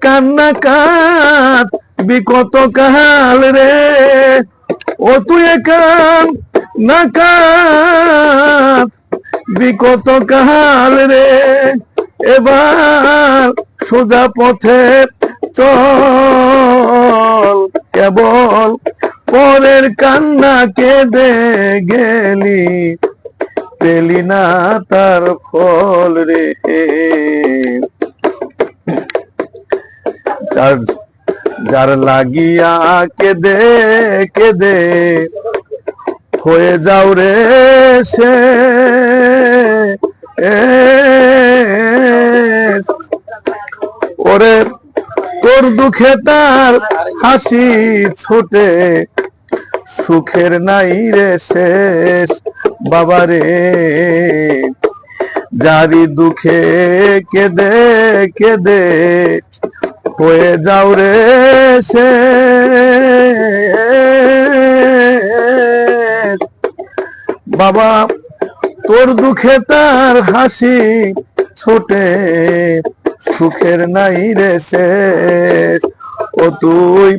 কান্না কাঁদবি কত কাল রে, ও তুই কান্না কাঁদবি কত কাল রে, এবার সোজা পথে চল, কেবল পরের কান্না কেঁদে গেলি, পেলি না তার ফল রে। যার লাগিয়া কেঁদে কেঁদে হয়ে যাও রে সে, ওরে তোর দুঃখে তার হাসি ছোটে, সুখের নাই রে শেষ বাবারে। যারি দুঃখে কেঁদে কেঁদে হয়ে যাও রে সে, বাবা তোর দুঃখে তার হাসি ছোটে, সুখের নাই রে শেষ। ও তুই